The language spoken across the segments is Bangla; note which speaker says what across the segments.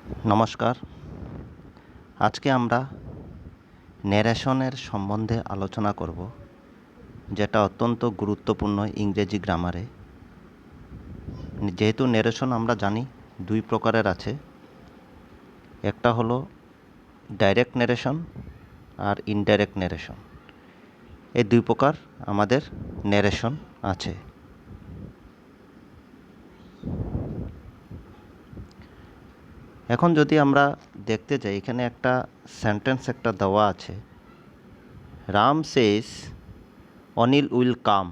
Speaker 1: নমস্কার। আজকে আমরা ন্যারেশনের সম্বন্ধে আলোচনা করব, যেটা অত্যন্ত গুরুত্বপূর্ণ ইংরেজি গ্রামারে। যেহেতু ন্যারেশন আমরা জানি দুই প্রকারের আছে, একটা হলো ডাইরেক্ট ন্যারেশন আর ইনডাইরেক্ট ন্যারেশন। এই দুই প্রকার আমাদের ন্যারেশন আছে। এখন যদি আমরা দেখতে যাই, এখানে একটা সেন্টেন্স একটা দেওয়া আছে, রাম সেজ অনিল উইল কাম।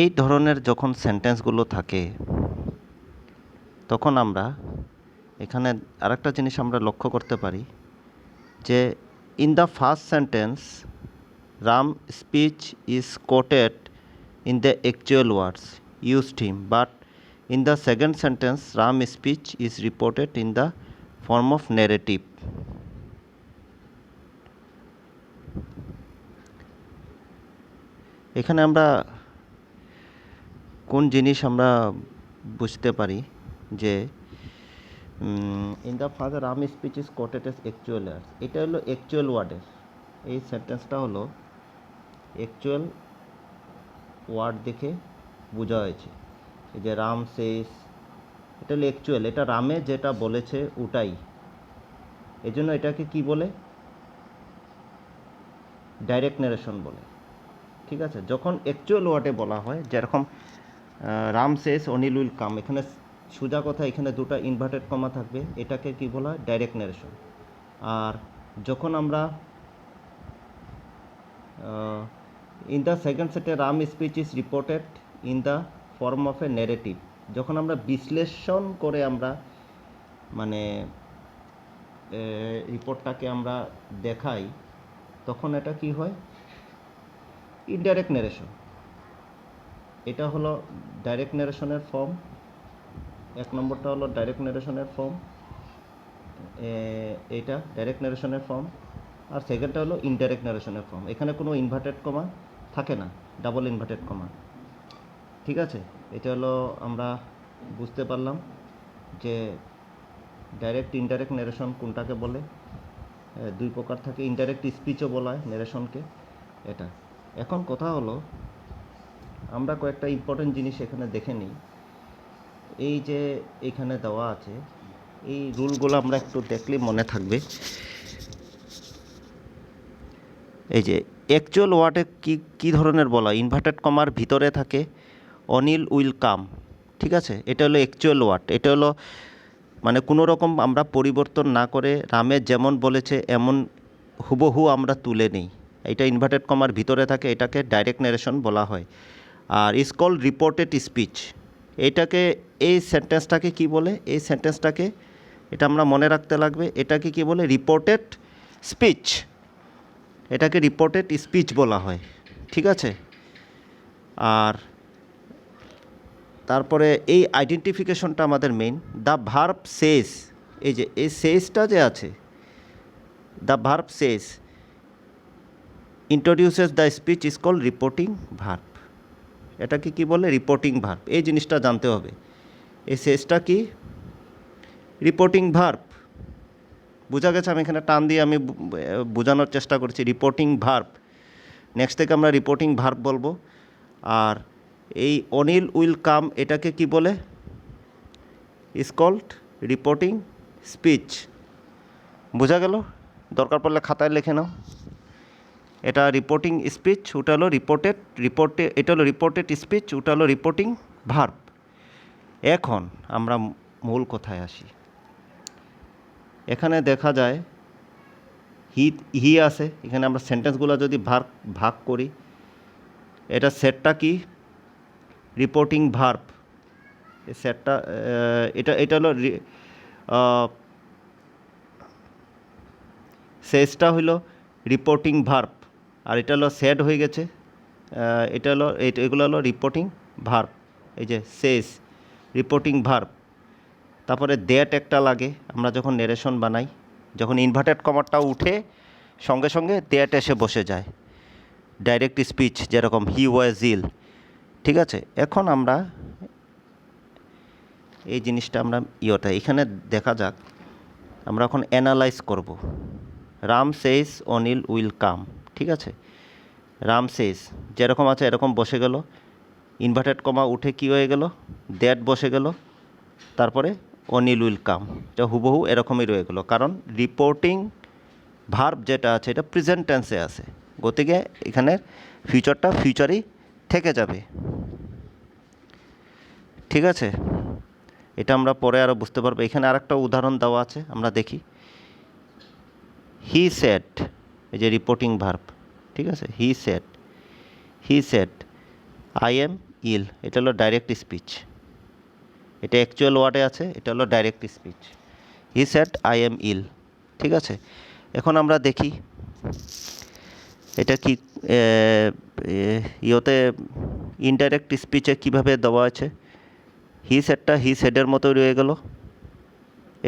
Speaker 1: এই ধরনের যখন সেন্টেন্সগুলো থাকে তখন আমরা এখানে আরেকটা জিনিস আমরা লক্ষ্য করতে পারি যে in the first sentence Ram speech is quoted in the actual words used him, but in the second sentence Ram speech is reported in the form of narrative. এখানে আমরা কোন জিনিস আমরা বুঝতে পারি যে in the first Ram speech is quoted as actual words, এটা হলো অ্যাকচুয়াল ওয়ার্ডের, এই সেন্টেন্সটা হলো অ্যাকচুয়াল ওয়ার্ড দেখে বোঝা হয়েছে। এই যে রাম সেজ, এটা হলো অ্যাকচুয়াল, এটা রামে যেটা বলেছে ওটাই, এই জন্য এটাকে কি বলে, ডাইরেক্ট ন্যারেশন বলে। ঠিক আছে, যখন অ্যাকচুয়াল ওয়ার্ডে বলা হয়, যেরকম রাম সেজ অনিল উইল কাম, এখানে সোজা কথা এখানে দুটো ইনভার্টেড কমা থাকবে, এটাকে কি বলা হয়, ডাইরেক্ট ন্যারেশন। আর যখন আমরা ইন দ্য সেকেন্ড সেটে Ram speech is reported in the form of A narrative, যখন আমরা বিশ্লেষণ করে আমরা মানে রিপোর্টটাকে আমরা দেখাই, তখন এটা কি হয়, ইনডাইরেক্ট ন্যারেশন। এটা হলো ডাইরেক্ট ন্যারেশনের ফর্ম, এক নম্বরটা হলো ডাইরেক্ট ন্যারেশনের ফর্ম, এটা ডাইরেক্ট ন্যারেশনের ফর্ম। আর সেকেন্ডটা হলো ইনডাইরেক্ট ন্যারেশনের ফর্ম, এখানে কোনো ইনভার্টেড কমা থাকে না, ডাবল ইনভার্টেড কমা। ঠিক আছে, এটা হলো আমরা বুঝতে পারলাম যে ডাইরেক্ট ইনডাইরেক্ট ন্যারেশন কোনটাকে বলে। দুই প্রকার থাকে, ইনডাইরেক্ট স্পিচও বলা হয় ন্যারেশনকে। এটা এখন কথা হলো, আমরা কয়েকটা ইম্পর্টেন্ট জিনিস এখানে দেখে নিই। এই যে এখানে দেওয়া আছে, এই রুলগুলো আমরা একটু দেখলে মনে থাকবে। এই যে অ্যাকচুয়াল ওয়ার্ডে কী ধরনের বলা, ইনভার্টেড কমার ভিতরে থাকে অনিল উইল কাম। ঠিক আছে, এটা হলো অ্যাকচুয়াল ওয়ার্ড, এটা হলো মানে কোনো রকম আমরা পরিবর্তন না করে রামের যেমন বলেছে এমন হুবহু আমরা তুলে নিই, এটা ইনভার্টেড কমার ভিতরে থাকে, এটাকে ডাইরেক্ট ন্যারেশন বলা হয়। আর ইজ কল্ড রিপোর্টেড স্পিচ, এটাকে এই সেন্টেন্সটাকে কি বলে, এই সেন্টেন্সটাকে এটা আমরা মনে রাখতে লাগবে, এটাকে কি বলে, রিপোর্টেড স্পিচ, এটাকে রিপোর্টেড স্পিচ বলা হয়। ঠিক আছে, আর তারপরে এই আইডেন্টিফিকেশনটা আমাদের মেইন। দ্য ভার্ব সেজ, এই যে এই সেজটা যে আছে, the verb says introduces the speech is called reporting verb, এটাকে কি বলে, রিপোর্টিং ভার্ব। এই জিনিসটা জানতে হবে, এই সেজটা কি, রিপোর্টিং ভার্ব। বোঝা গেছে, আমি এখানে টান দিয়ে আমি বোঝানোর চেষ্টা করছি, রিপোর্টিং ভার্ব। নেক্সট থেকে আমরা রিপোর্টিং ভার্ব বলবো। আর এই অনিল উইল কাম, এটাকে কি বলে, ইজ কল্ড রিপোর্টিং স্পিচ। বোঝা গেল, দরকার পড়লে খাতায় লিখে নাও। এটা রিপোর্টিং স্পিচ, ওটা হলো রিপোর্টে, এটা হলো রিপোর্টেড স্পিচ, ওটা হলো রিপোর্টিং ভার্ব। এখন আমরা মূল কথায় আসি। এখানে দেখা যায় হি আছে, এখানে আমরা সেন্টেন্সগুলো যদি ভাগ করি, এটা সেটটা কি, রিপোর্টিং ভার্ব। এই সেটটা এটা হলো সেজটা হলো রিপোর্টিং ভার্ব, আর এটা হলো সেড হয়ে গেছে, এটা হলো এগুলো হলো রিপোর্টিং ভার্ব। এই যে সেজ রিপোর্টিং ভার্ব, তারপরে দ্যাট একটা লাগে আমরা যখন ন্যারেশন বানাই, যখন ইনভার্টেড কমারটা উঠে সঙ্গে সঙ্গে দ্যাট এসে বসে যায়, ডাইরেক্ট স্পিচ যেরকম হি ওয়াজ ইল। ঠিক আছে, এখন আমরা এই জিনিসটা আমরা এখানে দেখা যাক। আমরা এখন অ্যানালাইজ করব। রাম সেজ অনিল উইল কাম, ঠিক আছে। রাম সেজ যেরকম আছে এরকম বসে গেল, ইনভার্টেড কমা উঠে কি হয়ে গেল, দ্যাট বসে গেল, তারপরে অনিল উইল কাম, এটা হুবহু এরকমই রয়ে গেল, কারণ রিপোর্টিং ভার্ব যেটা আছে এটা প্রেজেন্ট টেন্সে আছে, গতিকে এখানে ফিউচারটা ফিউচারই থেকে যাবে, ঠিক আছে। এটা আমরা পরে আরও বুঝতে পারবো। এখানে আরেকটা উদাহরণ দেওয়া আছে, আমরা দেখি। হি সেড, এই যে রিপোর্টিং ভার্ব, ঠিক আছে। He said I am ill, এটা হলো ডাইরেক্ট স্পিচ, এটা অ্যাকচুয়াল ওয়ার্ডে আছে, এটা হলো direct speech. He said I am ill, ঠিক আছে। এখন আমরা দেখি এটা কি ইনডাইরেক্ট স্পিচে কীভাবে দেওয়া আছে। হি সেডের মতোই রয়ে গেল,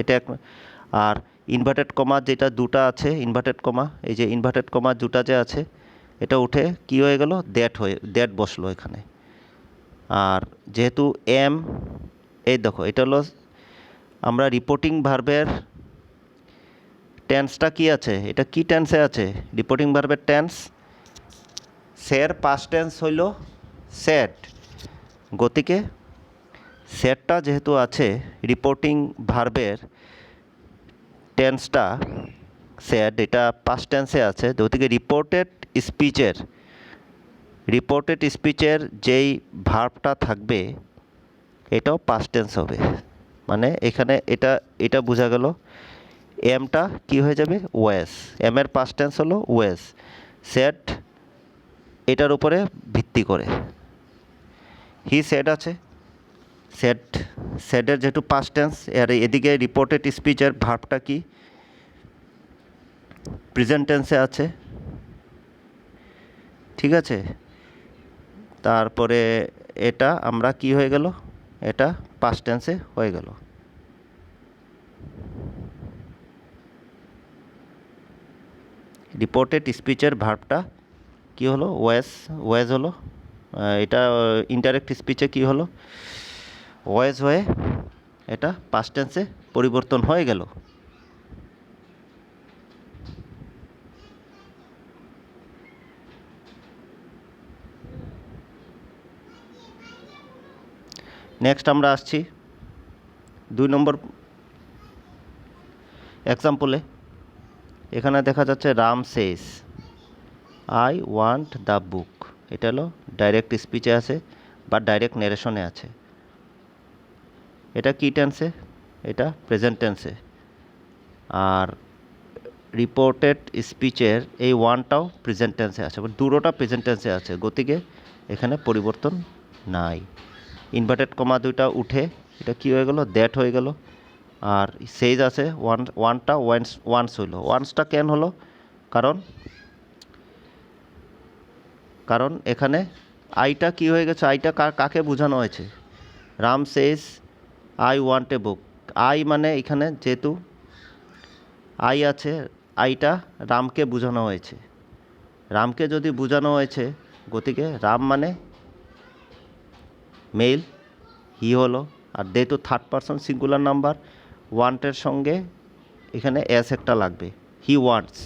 Speaker 1: এটা আর ইনভার্টেড কমা যেটা দুটা আছে, ইনভার্টেড কমা, এই যে ইনভার্টেড কমা দুটা যে আছে, এটা উঠে কি হয়ে গেল, দ্যাট বসলো এখানে। আর যেহেতু এম, এই দেখো এটা হলো আমরা রিপোর্টিং ভার্বের টেন্সটা কি আছে, এটা কি টেন্সে আছে, রিপোর্টিং ভার্বের টেন্স, সের পাস্ট টেন্স হইল সেড, গতিকে সেটটা যেহেতু আছে, রিপোর্টিং ভার্বের টেন্সটা সেড, এটা পাস্ট টেন্সে আছে, গতিকে রিপোর্টেড স্পিচের যেই ভার্বটা থাকবে এটাও পাস্ট টেন্স হবে। মানে এখানে এটা বোঝা গেল, এমটা কি হয়ে যাবে, ওয়েস, এমের পাস্ট টেন্স হলো ওয়েস, সেড এটার উপরে ভিত্তি করে। হি সেড আছে, সেডের যেহেতু পাস্ট টেন্স, আর এদিকে রিপোর্টেড স্পিচের ভার্বটা কি, প্রেজেন্ট টেন্সে আছে, ঠিক আছে। তারপরে এটা আমরা কি হয়ে গেল, এটা পাস্ট টেন্সে হয়ে গেল। রিপোর্টেড স্পিচের ভার্বটা কি হলো, ওয়েজ হলো, এটা ইনডাইরেক্ট স্পিচে কি হলো, ওয়েজ হয়ে এটা পাস্ট টেন্সে পরিবর্তন হয়ে গেল। নেক্সট আমরা আসছি 2 নম্বর এক্সাম্পলে। এখানে দেখা যাচ্ছে Ram says I want the book, এটা হলো ডাইরেক্ট স্পিচে আছে বা ডাইরেক্ট নেরেশনে আছে। এটা কি টেন্সে, এটা প্রেজেন্ট টেন্সে। আর রিপোর্টেড স্পিচের এই ওয়ানটাও প্রেজেন্ট টেন্সে আছে, দুটোটা প্রেজেন্ট টেন্সে আছে, গতিকে এখানে পরিবর্তন নাই। ইনভার্টেড কমা দুইটা উঠে এটা কি হয়ে গেল, দ্যাট হয়ে গেল। আর সেজ আছে ওয়ানটা ওয়ান্স হইলো, ওয়ান্সটা কেন হলো, কারণ এখানে আইটা কি হয়ে গেছে, আইটা কাকে বোঝানো হয়েছে, Ram says I want a book, I মানে এখানে যেহেতু আই আছে, আইটা রামকে বোঝানো হয়েছে, রামকে যদি বোঝানো হয়েছে, গতিকে রাম মানে মেল, হি হলো, আর যেহেতু থার্ড পারসন সিঙ্গুলার নাম্বার, ওয়ান্টের সঙ্গে এখানে এস একটা লাগবে, হি ওয়ান্টস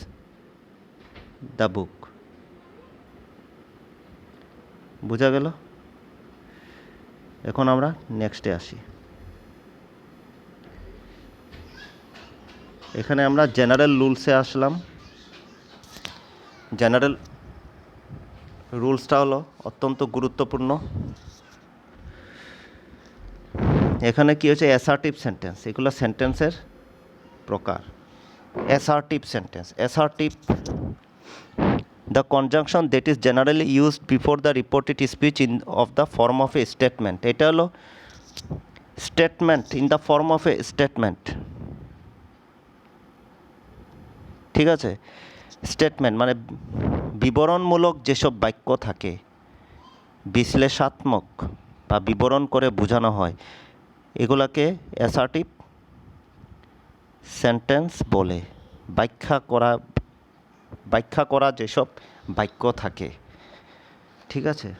Speaker 1: দ্য বুক, বোঝা গেল। এখন আমরা নেক্সটে আসি। এখানে আমরা জেনারেল রুলসে আসলাম। জেনারেল রুলসটা হলো অত্যন্ত গুরুত্বপূর্ণ। এখানে কি হচ্ছে, অ্যাসার্টিভ সেন্টেন্স, এগুলো সেন্টেন্সের প্রকার। Assertive sentence, the conjunction that is generally used before the reported speech of the form of a statement, এটা হলো statement in the form of A statement, ঠিক আছে। স্টেটমেন্ট মানে বিবরণমূলক যেসব বাক্য থাকে, বিশ্লেষাত্মক বা বিবরণ করে বোঝানো হয়, এগুলাকে অ্যাসার্টিভ সেন্টেন্স বলে। ব্যাখ্যা করা যেসব বাক্য থাকে, ঠিক আছে।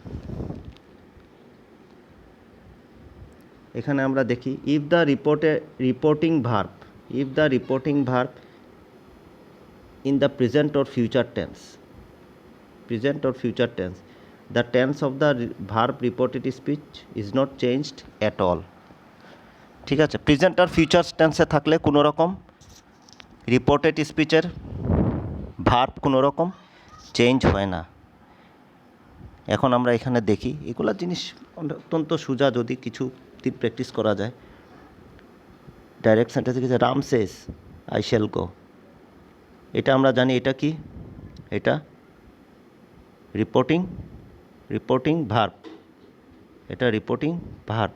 Speaker 1: এখানে আমরা দেখি if the reporting verb in the present or future tense, the tense of the verb reported speech is not changed at all. ঠিক আছে, প্রেজেন্ট আর ফিউচার টেন্সে থাকলে কোনো রকম রিপোর্টেড স্পিচের ভার্ব কোনো রকম চেঞ্জ হয় না। এখন আমরা এখানে দেখি এগুলা জিনিস অত্যন্ত সোজা যদি কিছু দিন প্র্যাকটিস করা যায়। ডাইরেক্ট সেন্টেন্স থেকে রাম সেজ আই শ্যাল গো, এটা আমরা জানি এটা কি, এটা রিপোর্টিং ভার্ব, এটা রিপোর্টিং ভার্ব।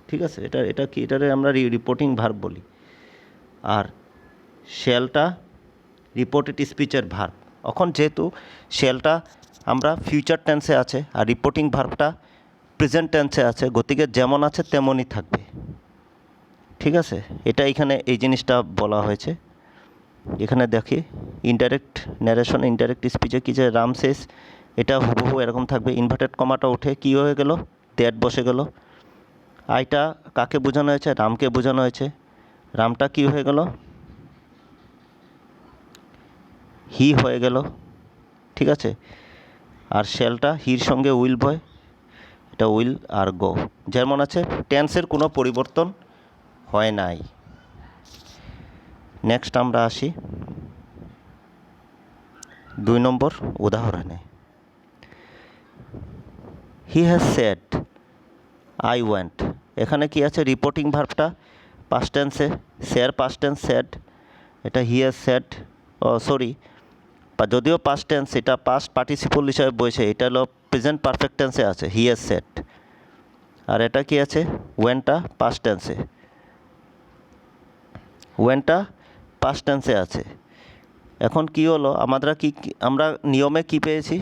Speaker 1: ঠিক আছে, এটা কি, এটারে আমরা রিপোর্টিং ভার্ব বলি। আর শ্যালটা রিপোর্টেড স্পিচের ভার্ব। এখন যেহেতু শ্যালটা আমরা ফিউচার টেন্সে আছে আর রিপোর্টিং ভার্বটা প্রেজেন্ট টেন্সে আছে, গতিকে যেমন আছে তেমনই থাকবে। ঠিক আছে, এটা এখানে এই জিনিসটা বলা হয়েছে। এখানে দেখি ইনডাইরেক্ট ন্যারেশন, ইনডাইরেক্ট স্পিচে কি যে রাম সেজ, এটা হুবহু এরকম থাকবে। ইনভার্টেড কমাটা উঠে কী হয়ে গেল, দ্যাট বসে গেল। আইটা কাকে বোঝানো হয়েছে, রামকে বোঝানো হয়েছে। রামটা কি হয়ে গেল, হি হয়ে গেল। ঠিক আছে, আর শ্যালটা হির সঙ্গে উইল বয়, এটা উইল আর গো যেমন আছে, টেন্সের কোনো পরিবর্তন হয় নাই। নেক্সট আমরা আসি 2 নম্বর উদাহরণে। He has said I went, এখানে কি আছে, রিপোর্টিং ভার্বটা পাস্ট টেন্সে, সের পাস্ট টেন্স সেড, এটা হি হ্যাজ সেড, সরি যদিও পাস্ট টেন্স, এটা পাস্ট পার্টিসিপল হিসাবে বসে, এটা হলো প্রেজেন্ট পারফেক্ট টেন্সে আছে হি হ্যাজ সেড। আর এটা কি আছে, ওয়েনটা পাস্ট টেন্সে, ওয়েনটা পাস্ট টেন্সে আছে। এখন কি হলো, আমরা নিয়মে কি পেয়েছি,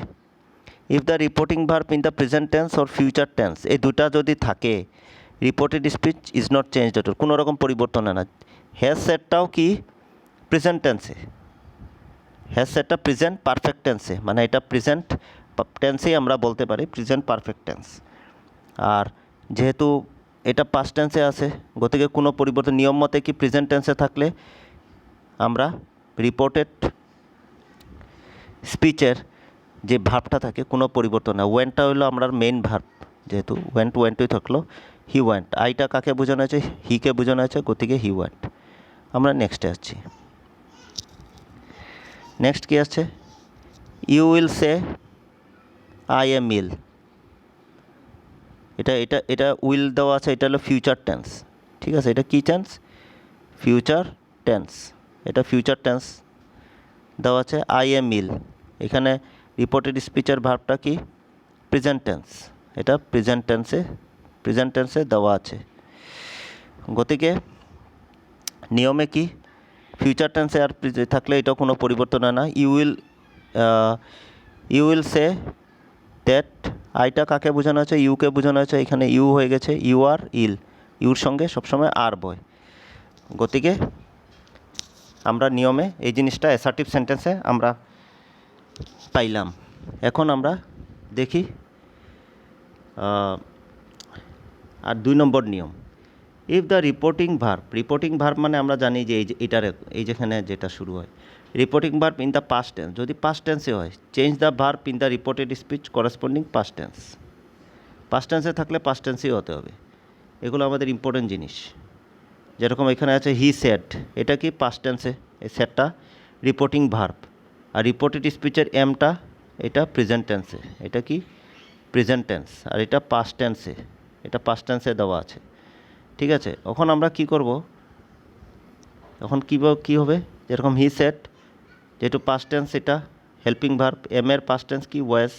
Speaker 1: if the reporting verb in the present tense or future tense, এই দুটা যদি থাকে, reported speech is not changed at all, কোনো রকম পরিবর্তন হয় না। হ্যাজ সেটটাও কি প্রেজেন্ট টেন্সে, হ্যাজ সেটটা প্রেজেন্ট পারফেক্ট টেন্সে, মানে এটা প্রেজেন্ট টেন্সেই আমরা বলতে পারি প্রেজেন্ট পারফেক্ট টেন্স। আর যেহেতু এটা পাস্ট টেন্সে আছে, গতিকে কোনো পরিবর্তন, নিয়ম মতে কি প্রেজেন্ট টেন্সে থাকলে আমরা রিপোর্টেড স্পিচের যে ভার্বটা থাকে কোনো পরিবর্তন না। ওয়েনটা হলো আমরা মেইন ভার্ব, যেহেতু ওয়েন্টই থাকলো। হি ওয়েন্ট, আইটা কাকে বোঝানো হয়েছে, হিকে বোঝানো হয়েছে, গতিকে হি ওয়েন্ট। আমরা নেক্সটে আসছি। নেক্সট কি আছে, you will say I am ill, এটা উইল দেওয়া আছে, এটা হলো ফিউচার টেন্স। ঠিক আছে, এটা কী টেন্স, ফিউচার টেন্স, এটা ফিউচার টেন্স দেওয়া আছে। আই এম ইল, এখানে রিপোর্টেড স্পিচের ভার্বটা কি প্রেজেন্ট টেন্স, এটা প্রেজেন্ট টেন্সে দেওয়া আছে। গতিকে নিয়মে কি ফিউচার টেন্সে আর থাকলে এটা কোনো পরিবর্তন হয় না। ইউ উইল সে দ্যাট, আইটা কাকে বোঝানো হয়েছে, ইউকে বোঝানো হয়েছে, এখানে ইউ হয়ে গেছে ইউ আর ইল, ইউর সঙ্গে সবসময় আর বয়। গতিকে আমরা নিয়মে এই জিনিসটা অ্যাসার্টিভ সেন্টেন্সে আমরা পাইলাম। এখন আমরা দেখি আর 2 নম্বর নিয়ম, ইফ দ্য রিপোর্টিং ভার্ব মানে আমরা জানি যে এই যেখানে যেটা শুরু হয়, reporting verb in the past tense, যদি পাস্ট টেন্সে হয়, change the verb in the reported speech corresponding past tense. Past টেন্সে থাকলে পাস্ট টেন্সেই হতে হবে। এগুলো আমাদের ইম্পর্টেন্ট জিনিস। যেরকম এখানে আছে হি সেড, এটা কি পাস্ট টেন্সে, এই সেটটা রিপোর্টিং ভার্ব। আর রিপোর্টেড স্পিচের এমটা এটা প্রেজেন্ট টেন্সে, এটা কি প্রেজেন্ট টেন্স। আর এটা পাস্ট টেন্সে, এটা পাস্ট টেন্সে দেওয়া আছে। ঠিক আছে, এখন আমরা কি করব, এখন কী হবে, যেরকম হি সেড, যেহেতু পাস্ট টেন্স, এটা হেল্পিং ভার্ব, এম এর পাস্ট টেন্স কি ওয়াজ,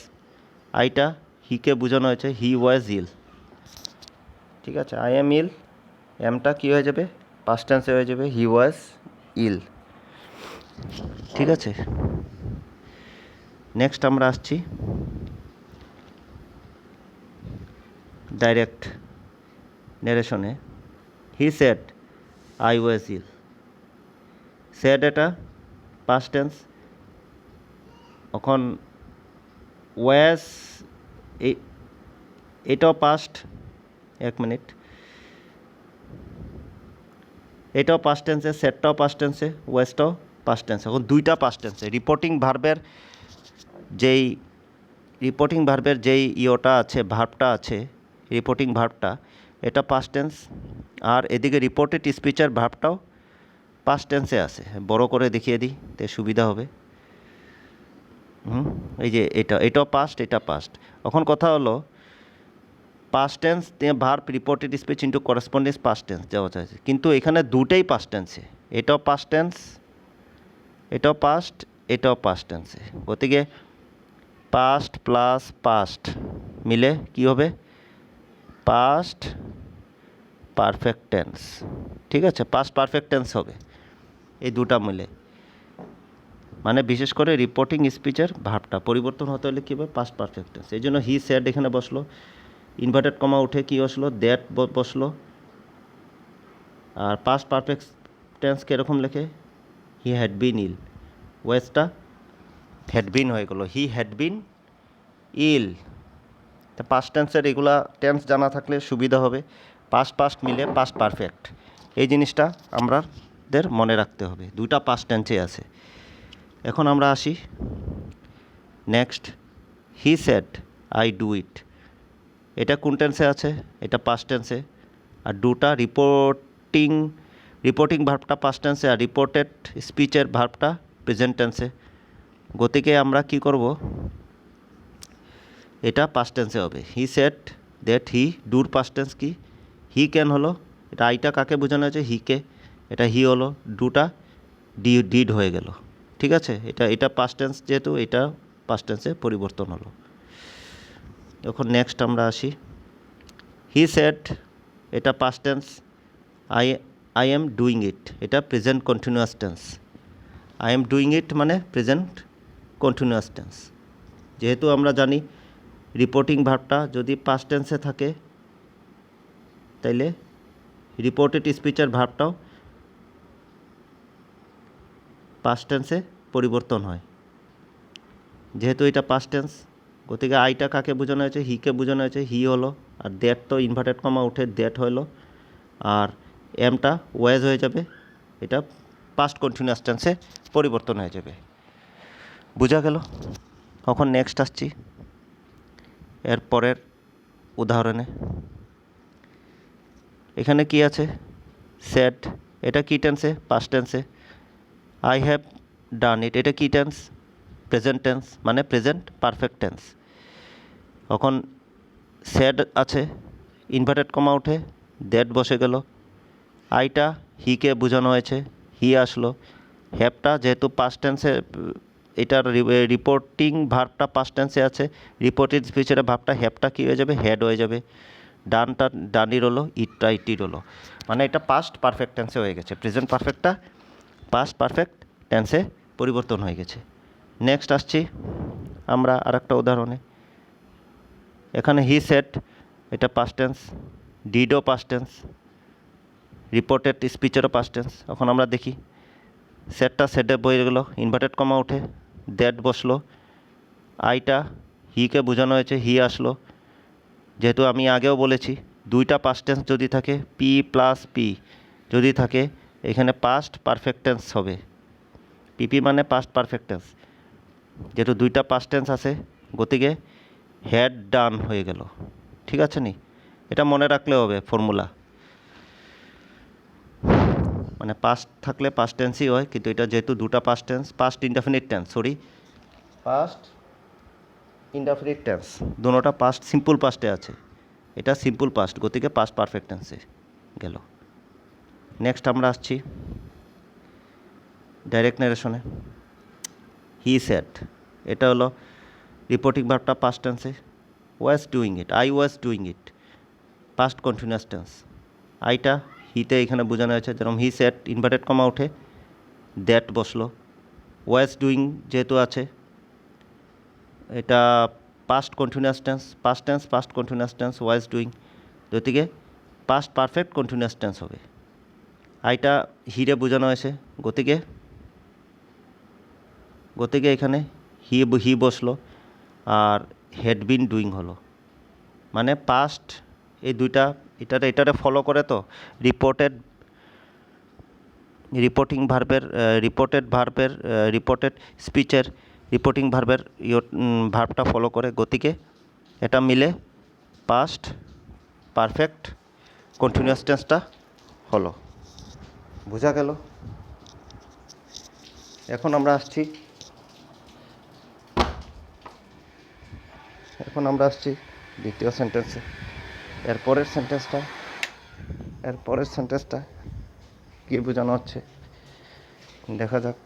Speaker 1: আইটা হিকে বোঝানো হয়েছে হি ওয়াজ ইল। ঠিক আছে, আই এম ইল, এমটা কী হয়ে যাবে, পাস্ট টেন্সে হয়ে যাবে হি ওয়াজ ইল। ঠিক আছে, নেক্সট আমরা আসছি ডাইরেক্ট ন্যারেশনে। He said I was ill, said এটা পাস্ট টেন্স, এখন ওয়াজ এটাও পাস্ট, 1 মিনিট, এটাও পাস্ট টেন্সে, সেটটাও পাস্ট টেন্সে, ওয়াজটাও পাস্ট টেন্সে। এখন দুইটা পাস্ট টেন্সে। রিপোর্টিং ভার্বের যেই ইয়োটা আছে, ভার্বটা আছে, রিপোর্টিং ভার্বটা, এটা পাস্ট টেন্স। আর এদিকে রিপোর্টেড স্পিচের ভার্বটাও পাস্ট টেন্সে আছে। বড় করে দেখিয়ে দিই, তে সুবিধা হবে। এই যে এটাও পাস্ট, এটা পাস্ট। এখন কথা হলো পাস্ট টেন্স দিয়ে verb reported speech into correspondence past tense যাওয়া চাইছে, কিন্তু এখানে দুটাই পাস্ট টেন্সে। এটাও পাস্ট টেন্স, এটাও পাস্ট, এটাও পাস্ট টেন্সে। গতিকে পাস্ট প্লাস পাস্ট মিলে কি হবে? Past perfect tense. ঠিক আছে, পাস্ট পারফেক্ট টেন্স হবে এই দুটা মিলে। মানে বিশেষ করে রিপোর্টিং স্পিচের ভার্বটা পরিবর্তন হতে হলে কী হবে? Past perfect tense. এই জন্য হি সেড এখানে বসলো, ইনভার্টেড কমা উঠে কী বসলো? দ্যাট বসলো। আর পাস্ট পারফেক্ট টেন্স কীরকম লেখে? He had been ill, ওয়েসটা had been হয়ে গেলো, হি হ্যাড বিন ইল। তা পাস্ট টেন্সের এগুলা টেন্স জানা থাকলে সুবিধা হবে। পাস্ট মিলে পাস্ট পারফেক্ট, এই জিনিসটা আমাদের মনে রাখতে হবে। দুইটা পাস্ট টেন্সে আছে। এখন আমরা আসি next, he said I do it. এটা কোন টেন্সে আছে? এটা পাস্ট টেন্সে। আর দুটা রিপোর্টিং ভার্বটা পাস্ট টেন্সে, আর রিপোর্টেড স্পিচের ভার্বটা প্রেজেন্ট টেন্সে। গতিকে আমরা কি করব? এটা পাস্ট টেন্সে হবে। হি সেড দ্যাট হি, ডুর পাস্ট টেন্স কি? হি ক্যান হলো। এটা আইটা কাকে বোঝানো হয়েছে? হিকে। এটা হি হলো, ডুটা ডিড হয়ে গেল। ঠিক আছে, এটা পাস্ট টেন্স, যেহেতু এটা পাস্ট টেন্সে পরিবর্তন হলো। এখন নেক্সট আমরা আসি, হি সেড, এটা past tense. I am doing it, এটা present continuous tense. I am doing it মানে প্রেজেন্ট কন্টিনিউয়াস টেন্স। যেহেতু আমরা জানি রিপোর্টিং ভার্বটা যদি পাস্ট টেন্সে থাকে তাইলে রিপোর্টেড স্পিচের ভার্বটাও পাস্ট টেন্সে পরিবর্তন হয়। যেহেতু এটা পাস্ট টেন্স, গতিকে আইটা কাকে বোঝানো হয়েছে? হিকে বোঝানো হয়েছে, হি হলো। আর দ্যাট তো ইনভার্টেড কমা উঠে দ্যাট হলো। আর এমটা ওয়াজ হয়ে যাবে, এটা পাস্ট কন্টিনিউয়াস টেন্সে পরিবর্তন হয়ে যাবে। বোঝা গেল? এখন নেক্সট আসছি এর পরের উদাহরণে। এখানে কি আছে? সেড, এটা কি টেন্সে? পাস্ট টেন্সে। আই হ্যাভ ডান ইট, এটা কি টেন্স? প্রেজেন্ট টেন্স, মানে প্রেজেন্ট পারফেক্ট টেন্স। এখন সেড আছে, ইনভার্টেড কমা উঠে দ্যাট বসে গেল। আইটা হিকে বোঝানো হয়েছে, হি আসলো। হ্যাভটা যেহেতু পাস্ট টেন্সে, এটার রিপোর্টিং ভার্বটা পাস্ট টেন্সে আছে, রিপোর্টেড স্পিচের ভার্বটা হ্যাভটা কী হয়ে যাবে? হেড হয়ে যাবে। ডানটা ডানির হলো, ইটটা ইটির হলো। মানে এটা পাস্ট পারফেক্ট টেন্সে হয়ে গেছে। প্রেজেন্ট পারফেক্টটা পাস্ট পারফেক্ট টেন্সে পরিবর্তন হয়ে গেছে। নেক্সট আসছি আমরা আরেকটা উদাহরণে। এখানে হি সেড, এটা পাস্ট টেন্স, ডিডও পাস্ট টেন্স, রিপোর্টেড স্পিচেরও পাস্ট টেন্স। এখন আমরা দেখি, সেটটা সেটে বয়ে গেলো, ইনভার্টেড কমা উঠে দ্যাট বসলো। আইটা হিকে বোঝানো হয়েছে, হি আসলো। যেহেতু আমি আগেও বলেছি দুইটা পাস্ট টেন্স যদি থাকে, পি প্লাস পি যদি থাকে, এখানে পাস্ট পারফেক্ট টেন্স হবে। পিপি মানে পাস্ট পারফেক্ট টেন্স। যেহেতু দুইটা পাস্ট টেন্স আছে, গতিকে হ্যাড ডান হয়ে গেল। ঠিক আছে নি? এটা মনে রাখলে হবে ফর্মুলা। মানে পাস্ট থাকলে পাস্ট টেন্সই হয়, কিন্তু এটা যেহেতু দুটা past tense, past indefinite tense, দুটোটা পাস্ট সিম্পল পাস্টে আছে। এটা সিম্পল পাস্ট, গতিকে পাস্ট পারফেক্ট টেন্সে গেল। নেক্সট আমরা আসছি ডাইরেক্ট নারেশনে। হি সেড, এটা হলো রিপোর্টিং ভার্বটা পাস্ট টেন্সে। Was doing it, I was doing it, past continuous tense. আইটা হিতে এখানে বোঝানো হয়েছে, যেরকম হি সেড ইনভার্টেড কমা উঠে দ্যাট বসলো। ওয়াজ ডুইং যেহেতু আছে, এটা past continuous tense, past continuous tense, was doing, গতিকে পাস্ট পারফেক্ট কন্টিনিউয়াস টেন্স হবে। আইটা হিরে বোঝানো হয়েছে, গতিকে এখানে হি বসলো। আর হ্যাড বিন ডুইং হলো, মানে পাস্ট। এই দুইটা এটারে ফলো করে তো রিপোর্টেড রিপোর্টিং ভার্বের রিপোর্টেড স্পিচের রিপোর্টিং ভার্বের ভার্বটা ফলো করে গতিকে এটা মিলে পাস্ট পারফেক্ট কন্টিনিউয়াস টেন্সটা হলো। বোঝা গেল? এখন আমরা আসছি দ্বিতীয় সেন্টেন্সে। এরপরের সেন্টেন্সটা কী বোঝানো হচ্ছে দেখা যাক।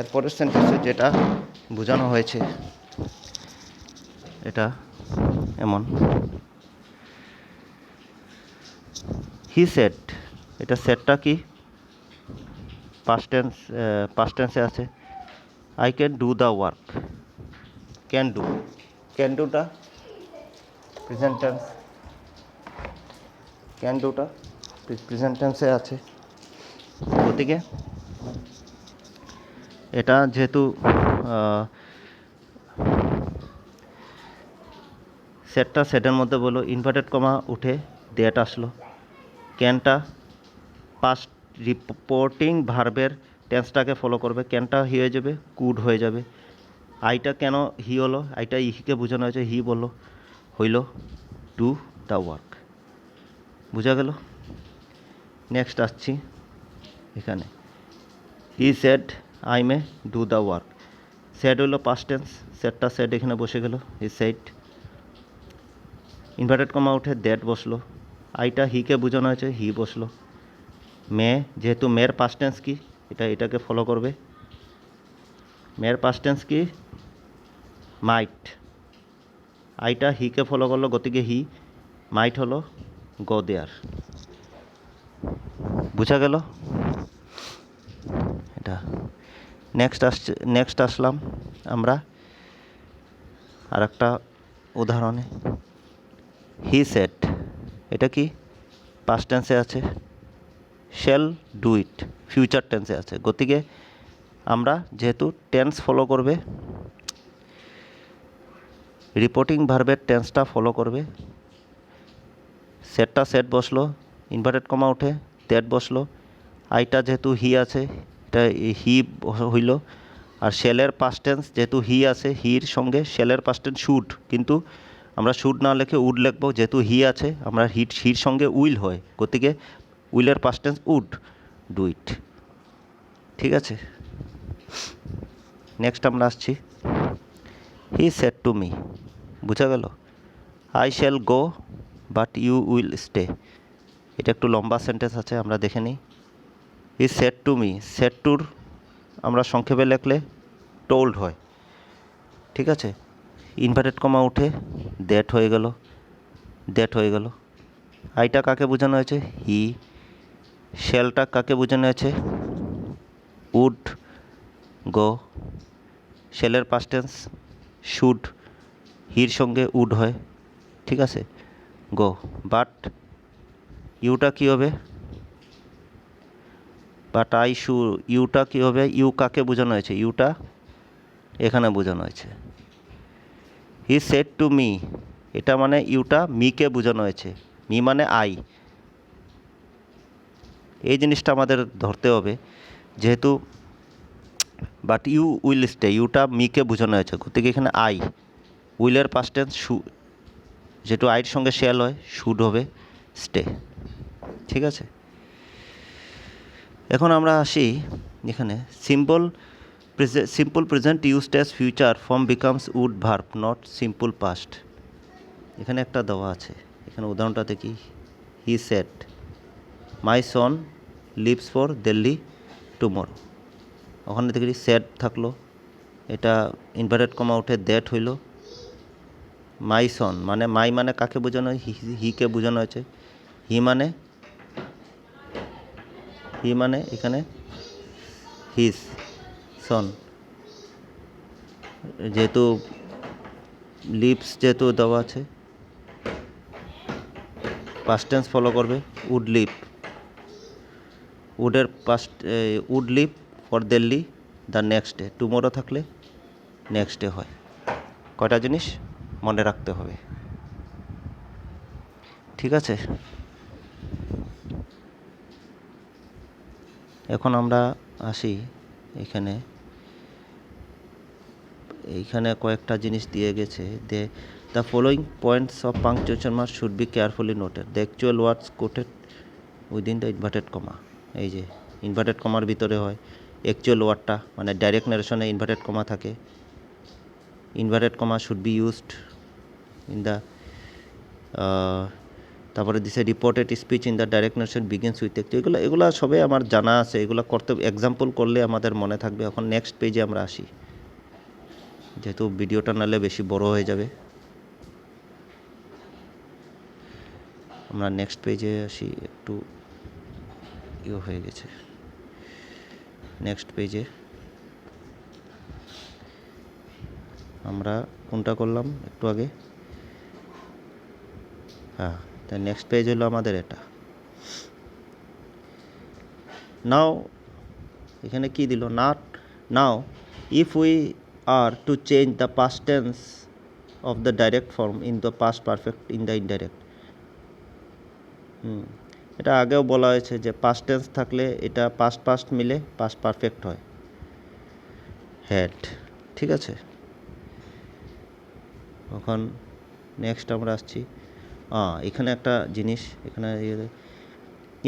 Speaker 1: এরপরের সেন্টেন্সে যেটা বোঝানো হয়েছে এটা এমন, হি সেড, এটা সেডটা কি পাস্ট টেন্সে আছে। I can do the work, can ডুটা প্রেজেন্ট টেন্স, ক্যান ডুটা প্রেজেন্ট টেন্সে আছে। গতিকে এটা যেহেতু সেটের মধ্যে বলো ইনভার্টেড কমা উঠে দ্যাট আসলো। ক্যানটা পাস্ট রিপোর্টিং ভার্বের টেন্সটাকে ফলো করবে, ক্যানটা হি হয়ে যাবে, কুড হয়ে যাবে। আইটা কেন হি হলো, আইটা ইহিকে বোঝানো হয়েছে, হি বললো হইল ডু দ্য ওয়ার্ক। বোঝা গেল? নেক্সট আসছি এখানে, he said I may do the work. Said হইল পাস্ট টেন্স, সেড এখানে বসে গেল, হি সেড। ইনভার্টেড কমা উঠে দ্যাট বসলো, আইটা হিকে বোঝানো হয়েছে, হি বসলো। মে, যেহেতু মেয়ের পাস্ট টেন্স কি এটাকে ফলো করবে। মেয়ের পাস্ট টেন্স কি মাইট, আইটা হিকে ফলো করলো, গতিকে হি, মাইট হলো গো দেয়ার। বুঝা গেল এটা? নেক্সট আসলাম আমরা আর একটা উদাহরণে। হি সেড, এটা কি পাস্ট টেন্সে আছে। শ্যাল ডু ইট ফিউচার টেন্সে আছে। গতিকে আমরা যেহেতু টেন্স ফলো করবে, রিপোর্টিং ভার্বের টেন্সটা ফলো করবে। সেট বসলো, ইনভার্টেড কমা উঠে দ্যাট বসলো। আইটা যেহেতু হি আছে এটা হি হইল। আর শ্যালের পাস্ট টেন্স যেহেতু হি আছে, হির সঙ্গে শ্যালের পাস্ট টেন্স শুড, কিন্তু আমরা শুড না লিখে উড লিখবো। যেহেতু হি আছে আমরা হির সঙ্গে উইল হয়, গতিকে উইলের past tense would do it. ঠিক আছে? নেক্সট আমরা আসছি, হি সেড টু মি। বুঝা গেল? I shall go but you will stay. এটা একটু লম্বা সেন্টেন্স আছে, আমরা দেখে নিই। He said to me, said টুর আমরা সংক্ষেপে লিখলে টোল্ড হয়। ঠিক আছে? ইনভার্টেড কমা উঠে দ্যাট হয়ে গেল। আইটা কাকে বোঝানো হয়েছে, হি। শ্যালটা কাকে বোঝানো হয়েছে, উড গো। শ্যালের পাস্ট টেন্স শুড, হির সঙ্গে উড হয়। ঠিক আছে? গো। বাট ইউটা কী হবে, ইউটা কী হবে, ইউ কাকে বোঝানো হয়েছে, ইউটা এখানে বোঝানো হয়েছে। হি সেড টু মি, এটা মানে ইউটা মিকে বোঝানো হয়েছে, মি মানে আই। এই জিনিসটা আমাদের ধরতে হবে, যেহেতু বাট ইউ উইল স্টে, ইউটা মিকে বোঝানো হয়েছে, গতিকে এখানে আই। উইলের পাস্ট টেন্স যেহেতু আইয়ের সঙ্গে শ্যাল হয়, শুড হবে স্টে। ঠিক আছে? এখন আমরা আসি এখানে, simple present used as future form becomes would verb not simple past. এখানে একটা দেওয়া আছে, এখানে উদাহরণটা দেখি। He said my son leaves for Delhi tomorrow. ওখানে দেখি সেড থাকলো, এটা ইনভার্টেড কমা উঠে দ্যাট হইল। মাই সন মানে মাই মানে কাকে বোঝানো হয়, হিকে বোঝানো হয়েছে। হি মানে এখানে হিজ সন, যেহেতু লিভস যেহেতু দেওয়া আছে, পাস্ট টেন্স ফলো করবে, would leave. Would leave for Delhi the next day. Tomorrow থাকলে নেক্সট ডে হয়। কয়টা জিনিস মনে রাখতে হবে। ঠিক আছে? এখন আমরা আসি এইখানে কয়েকটা জিনিস দিয়ে গেছে। The following points of punctuation mark should be carefully noted. The actual words quoted within the inverted comma. এই যে ইনভার্টেড কমার ভিতরে হয় অ্যাকচুয়াল ওয়ার্ডটা, মানে ডাইরেক্ট ন্যারেশনে ইনভার্টেড কমা থাকে। Inverted comma should be used in the তারপরে দিছে reported speech in the direct narration begins with এগুলো সবে আমার জানা আছে, এগুলো করতে এক্সাম্পল করলে আমাদের মনে থাকবে। এখন নেক্সট পেজে আমরা আসি, যেহেতু ভিডিওটা নাহলে বেশি বড় হয়ে যাবে। আমরা নেক্সট পেজে আসি, একটু হয়ে গেছে। নেক্সট পেজে আমরা কোনটা করলাম একটু আগে? হ্যাঁ, তাই নেক্সট পেজ হলো আমাদের এটা। নাও এখানে কি দিল? নাও if we are to change the past tense of the direct form in the past perfect in the indirect. এটা আগেও বলা হয়েছে যে পাস্ট টেন্স থাকলে এটা পাস্ট মিলে পাস্ট পারফেক্ট হয়, হ্যাড। ঠিক আছে, এখন নেক্সট আমরা আসছি। এখানে একটা জিনিস, এখানে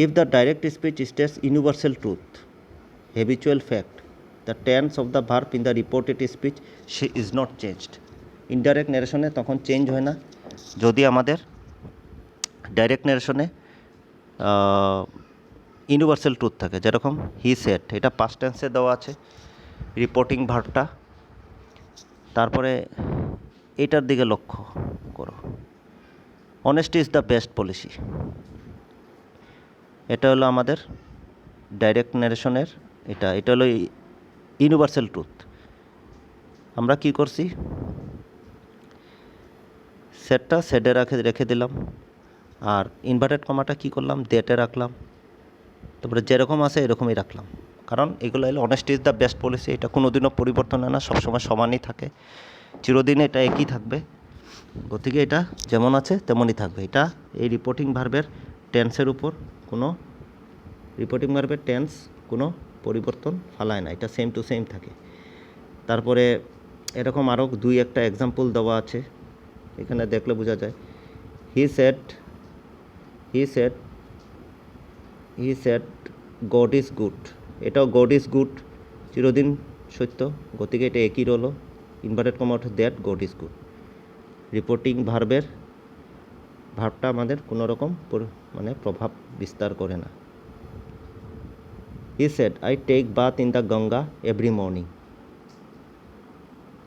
Speaker 1: if the direct speech states universal truth, habitual fact, the tense of the verb in the reported speech she is not changed. Indirect ন্যারেশনে তখন চেঞ্জ হয় না যদি আমাদের ডাইরেক্ট ন্যারেশনে ইউনিভার্সাল ট্রুথ থাকে। যেরকম হি সেড, এটা পাস্ট টেন্সে দেওয়া আছে রিপোর্টিং ভার্বটা। তারপরে এটার দিকে লক্ষ্য করো, honesty is the best policy. এটা হলো আমাদের ডাইরেক্ট ন্যারেশনের এটা হলো ইউনিভার্সাল ট্রুথ। আমরা কি করছি? সেটটা সেডে রেখে দিলাম, আর ইনভার্টেড কমাটা কি করলাম? দেটে রাখলাম। তারপরে যেরকম আছে এরকমই রাখলাম, কারণ এগুলো হলো honesty is the best policy. এটা কোনোদিনও পরিবর্তন হয় না, সবসময় সমানই থাকে, চিরদিনে এটা একই থাকবে। গতিকে এটা যেমন আছে তেমনই থাকবে। এটা এই রিপোর্টিং ভার্বের টেন্সের উপর কোনো কোনো পরিবর্তন ফালায় না, এটা সেম টু সেম থাকে। তারপরে এরকম আরও দুই একটা এক্সাম্পল দেওয়া আছে, এখানে দেখলে বোঝা যায়। He said God is good. এটাও গড ইজ গুড চিরদিন সত্য, গতিকে এটা একই রলো। ইনভার্টেড কমা অর্থ that God is good. Reporting ভার্বটা আমাদের কোনো রকম মানে প্রভাব বিস্তার করে না। He said I take bath in the Ganga every morning.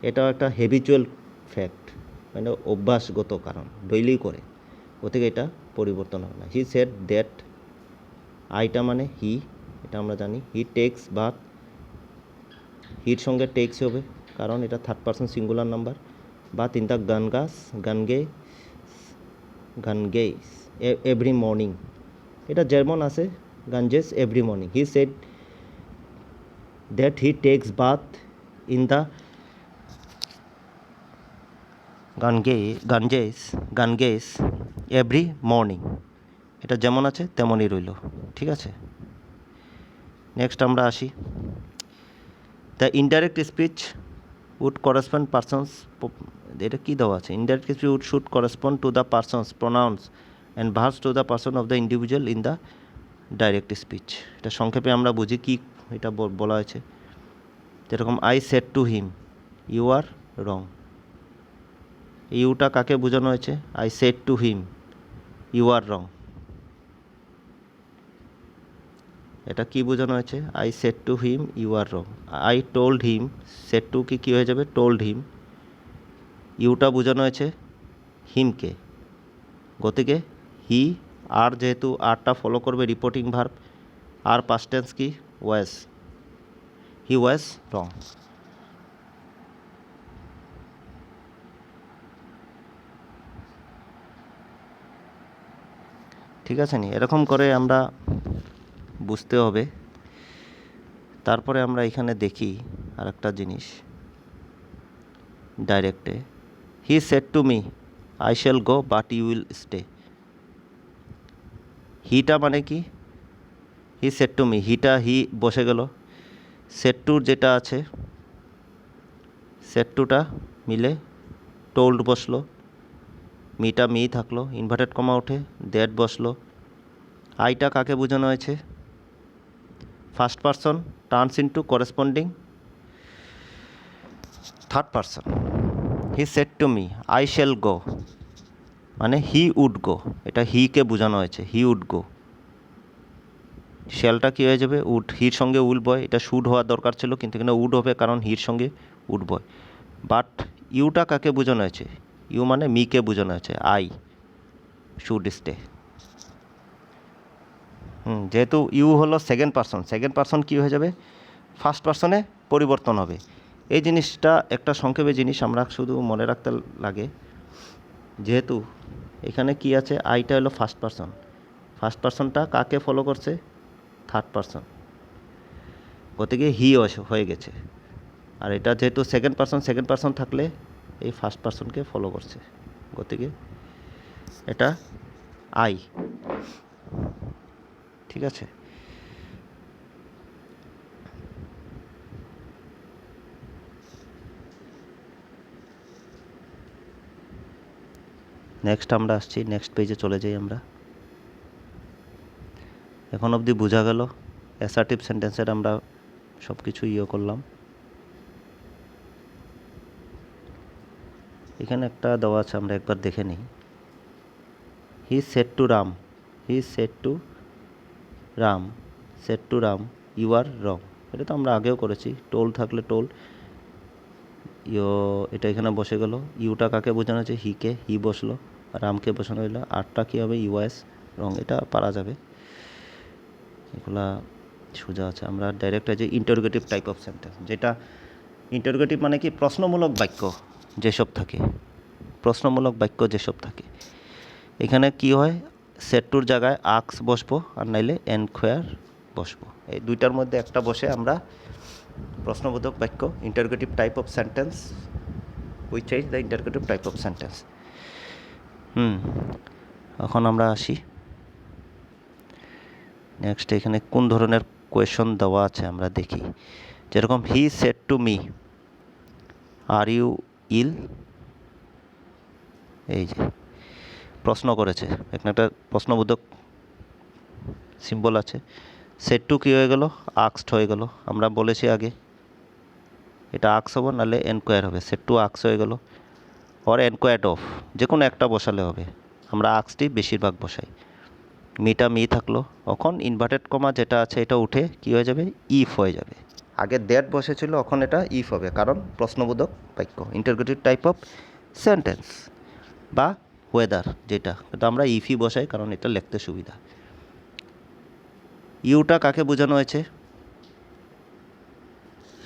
Speaker 1: এটাও একটা হ্যাবিচুয়াল ফ্যাক্ট, মানে অভ্যাসগত কারণ, ডেইলি করে, গতিকে এটা পরিবর্তন হয় না। হি সেড দ্যাট, আইটা মানে হি, এটা আমরা জানি। হি টেক্স বাথ, হির সঙ্গে টেক্স হবে কারণ এটা third person singular number. Bath in the Ganges every morning, এটা যেমন আছে Ganges every morning. He said that he takes bath in the Ganges every morning, এটা যেমন আছে তেমনই রইল। ঠিক আছে, নেক্সট আমরা আসি। The indirect speech would correspond persons, এটা কী দেওয়া আছে? Indirect speech should correspond to the persons pronouns and verbs to the person of the individual in the direct speech. এটা সংক্ষেপে আমরা বুঝি কি এটা বলা হয়েছে। যেরকম I said to him you are wrong, ইউটা কাকে বোঝানো হয়েছে? I said to him you are wrong, এটা কি বোঝানো হয়েছে? I said to him you are রং। I told him, said to কি হয়ে যাবে? Told him. ইউটা বোঝানো হয়েছে হিমকে, গতিকে হি, আর যেহেতু আরটা ফলো করবে রিপোর্টিং ভার্ব, আর পাস্ট টেন্স কি? ওয়াজ, হি ওয়াজ রং। ঠিক আছে নি, এরকম করে আমরা বুঝতে হবে। তারপরে আমরা এখানে দেখি আর একটা জিনিস ডাইরেক্টে, he said to me I shall go but you will stay. হিটা মানে কি? হি সেড টু মি, হিটা হি বসে গেল, সেড টুর যেটা আছে সেড টুটা মিলে টোল্ড বসলো, মিটা মি থাকলো, ইনভার্টেড কমা উঠে দ্যাট বসলো। আইটা কাকে বোঝানো হয়েছে? First person turns into corresponding third person. He said to me I shall গো, মানে হি উড গো, এটা হিকে বোঝানো হয়েছে, হি উড গো। শ্যালটা কী হয়ে যাবে? উড, হির সঙ্গে উল বয়, এটা শুড হওয়ার দরকার ছিল কিন্তু এখানে উড হবে কারণ হির সঙ্গে উড বয়। বাট ইউটা কাকে বোঝানো হয়েছে? ইউ মানে মিকে বোঝানো হয়েছে, আই শুড স্টে। যেহেতু ইউ হলো সেকেন্ড পারসন কী হয়ে যাবে? ফার্স্ট পারসনে পরিবর্তন হবে। এই জিনিসটা একটা সংক্ষেপে জিনিস আমরা শুধু মনে রাখতে লাগে, যেহেতু এখানে কি আছে, আইটা হলো ফার্স্ট পারসনটা কাকে ফলো করছে? থার্ড পারসন, গতিকে হি হয়ে গেছে। আর এটা যেহেতু সেকেন্ড পারসন থাকলে এই ফার্স্ট পারসনকে ফলো করছে, গতিকে এটা আই। ঠিক আছে? নেক্সট আমরা আসছি, নেক্সট পেজে চলে যাই আমরা। এখন অবধি বোঝা গেল অ্যাসার্টিভ সেন্টেন্সের আমরা সব কিছু করলাম। এখানে একটা দেওয়া আছে, আমরা একবার দেখে নিই। He said to Ram, said to Ram you are wrong. এটা তো আমরা আগেও করেছি, টোল থাকলে টোল, এটা এখানে বসে গেল। ইউটা কাকে বোঝানো হচ্ছে? হিকে, হি বসলো, রামকে বসানো হইলো। আরটা কী হবে? ইউএস রং, এটা পারা যাবে, এগুলা সোজা আছে। আমরা ডাইরেক্ট আছে ইন্টারোগেটিভ টাইপ অফ সেন্টেন্স, যেটা ইন্টারোগেটিভ মানে কি? প্রশ্নমূলক বাক্য যেসব থাকে, এখানে কি হয়? সেট টুর জায়গায় আক্স বসবো আর নাইলে এনকোয়ার বসবো, এই দুইটার মধ্যে একটা বসে আমরা প্রশ্নবোধক বাক্য, interrogative type of sentence, we change the interrogative type of sentence. এখন আমরা আসি নেক্সট, এখানে কোন ধরনের কোয়েশন দেওয়া আছে আমরা দেখি। যেরকম he said to me are you ill, এই যে প্রশ্ন করেছে, এখানে একটা প্রশ্নবোধক সিম্বল আছে। সেড টু কী হয়ে গেল? আক্সড হয়ে গেল। আমরা বলেছি আগে এটা আক্স হবে নাহলে এনকোয়ার হবে, সেড টু আক্স হয়ে গেল, অর এনকোয়ার্ড অফ, যে কোনো একটা বসালে হবে। আমরা আক্সটি বেশিরভাগ বসাই। মিটা মি থাকলো, এখন ইনভার্টেড কমা যেটা আছে এটা উঠে কি হয়ে যাবে? ইফ হয়ে যাবে। আগে দ্যাট বসেছিল, এখন এটা ইফ হবে কারণ প্রশ্নবোধক বাক্য, ইন্টারোগেটিভ টাইপ অফ সেন্টেন্স, বা ওয়েদার যেটা, কিন্তু আমরা ইফই বসাই কারণ এটা লিখতে সুবিধা। ইউটা কাকে বোঝানো হয়েছে?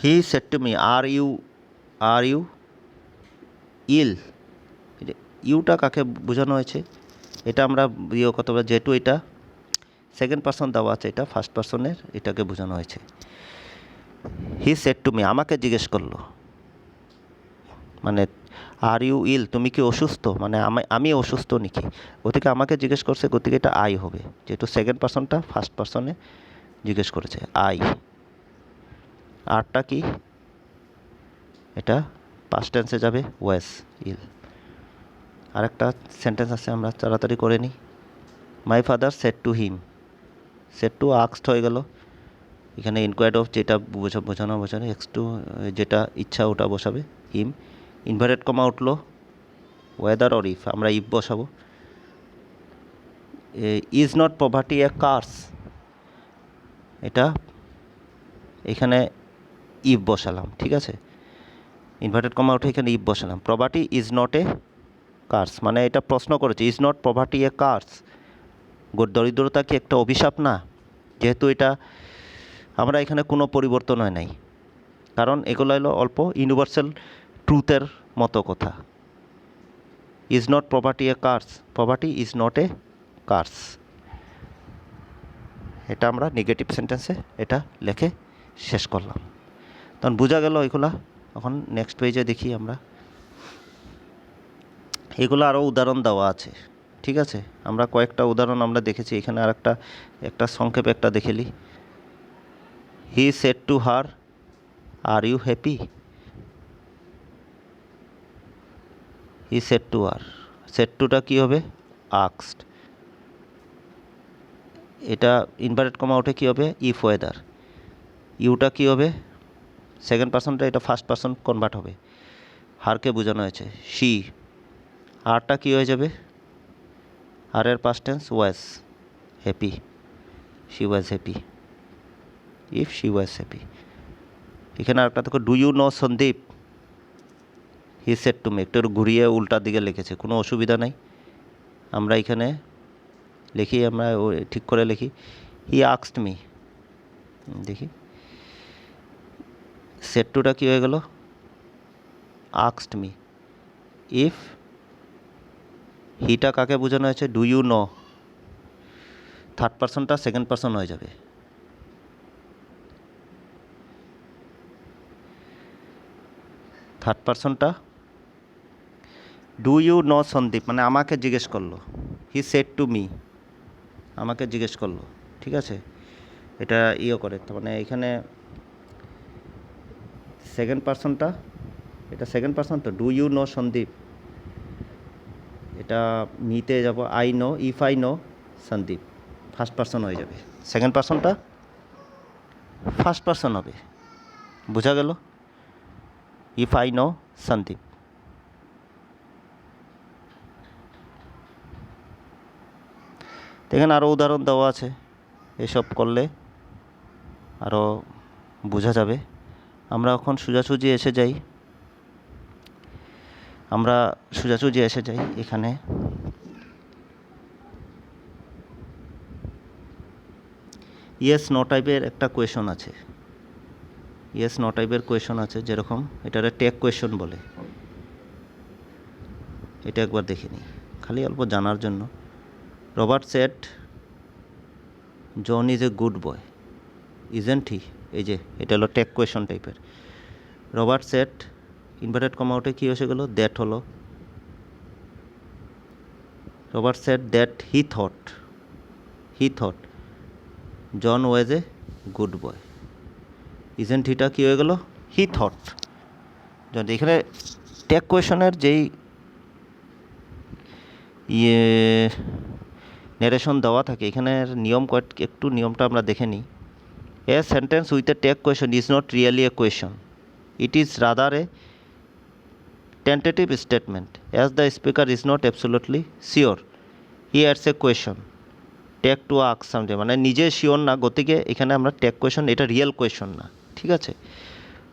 Speaker 1: He said to me are you ill, ইউটা কাকে বোঝানো হয়েছে? এটা আমরা করতে পারি, যেহেতু এটা সেকেন্ড পারসন দেওয়া আছে, এটা ফার্স্ট পারসনের, এটাকে বোঝানো হয়েছে। হি সেড টু মি, আমাকে জিজ্ঞেস করলো, মানে আর ইউ ইল, তুমি কি অসুস্থ, মানে আমি অসুস্থ নাকি, গতিকে আমাকে জিজ্ঞেস করছে, গতিকে এটা আই হবে, যেহেতু সেকেন্ড পারসনটা ফার্স্ট পারসনে জিজ্ঞেস করেছে, আই। আরটা কি? এটা পাস্ট টেন্সে যাবে, ওয়েস ইল। আরেকটা সেন্টেন্স আছে, আমরা তাড়াতাড়ি করে নিই। My father said to him, said to আক্সড হয়ে গেল, এখানে ইনকোয়ার্ড অফ, যেটা বোঝানো এক্স টু, যেটা ইচ্ছা ওটা বসাবে, হিম। ইনভার্টেড কমা উঠলো, ওয়েদার অর ইফ, আমরা ইফ বসাবো। Is not poverty a curse, এটা এখানে ইফ বসালাম, ঠিক আছে, ইনভার্টেড কমা উঠে এখানে ইফ বসালাম। Poverty is not a curse, মানে এটা প্রশ্ন করেছে, is not poverty a curse, দরিদ্রতা কি একটা অভিশাপ না? যেহেতু এটা আমরা এখানে কোনো পরিবর্তন হয় নাই, কারণ এগুলো হলো অল্প ইউনিভার্সাল ট্রুথের মতো কথা। Is not poverty a curse, poverty is not a curse, এটা আমরা নেগেটিভ সেন্টেন্সে এটা লেখে শেষ করলাম। তখন বোঝা গেল এগুলা। এখন নেক্সট পেজে দেখি আমরা, এগুলো আরও উদাহরণ দেওয়া আছে, ঠিক আছে, আমরা কয়েকটা উদাহরণ আমরা দেখেছি, এখানে আর একটা সংক্ষেপে একটা দেখে নিই। He said to her, are you happy? He said to her, said টুটা কী হবে? আক্সড। এটা ইনভার্টেড কমা উঠে কী হবে? If weather. ইউটা কী হবে? সেকেন্ড পার্সনটা, এটা ফার্স্ট পার্সন কনভার্ট হবে, হারকে বোঝানো হয়েছে, শি। আরটা কী হয়ে যাবে? আর এর past tense was, happy, she was happy, if she was happy. এখানে আরেকটা দেখো, do you know Sandeep? He said to me. একটু ঘুরিয়ে উল্টা দিকে লিখেছে, কোনো অসুবিধা নাই। আমরা এখানে লিখি, আমরা ঠিক করে লিখি, হি আক্সড মি। দেখি সেড টুটা কী হয়ে গেল? আক্সড মি। ইফ হিটা কাকে বোঝানো হয়েছে? Do you know. থার্ড পার্সনটা সেকেন্ড পার্সন হয়ে যাবে। থার্ড পার্সনটা ডু ইউ নো সন্দীপ, মানে আমাকে জিজ্ঞেস করলো। হি সেড টু মি, আমাকে জিজ্ঞেস করলো, ঠিক আছে? এটা করে, মানে এখানে সেকেন্ড পার্সনটা, এটা সেকেন্ড পার্সন তো, ডু ইউ নো সন্দীপ, এটা মিতে যাব, I know, if I know Sandeep, first person হয়ে যাবে। সেকেন্ড পার্সনটা ফার্স্ট পার্সন হবে, বোঝা গেল? If I know Sandeep. এখানে আরও উদাহরণ দেওয়া আছে, এসব করলে আরও বোঝা যাবে। আমরা এখন সোজাসুজি এসে যাই, এখানে ইয়েস নো টাইপের একটা কোয়েশন আছে, ইয়েস নো টাইপের কোয়েশন আছে, যেরকম এটারে টেক কোয়েশন বলে। এটা একবার দেখে নিই, খালি অল্প জানার জন্য। Robert said John is a good boy, isn't he? এই যে এটা হলো টেক কোয়েশন টাইপের। রবার্ট সেড, ইনভার্টেড কমা উঠে কী এসে গেলো? দ্যাট হলো। Robert said that he thought John was a good boy, isn't হিটা কী হয়ে গেল? He thought. যদি এখানে টেক কোয়েশনের যেই ন্যারেশন দেওয়া থাকে, এখানের নিয়মটা আমরা দেখে নিই। A sentence with a tag question is not really a question, it is rather a tentative statement, as the speaker is not absolutely sure he adds a question tag to ask something, মানে নিজে শিওর না, গতিকে এখানে আমরা টেক কোয়েশন, এটা রিয়েল কোয়েশন না, ঠিক আছে?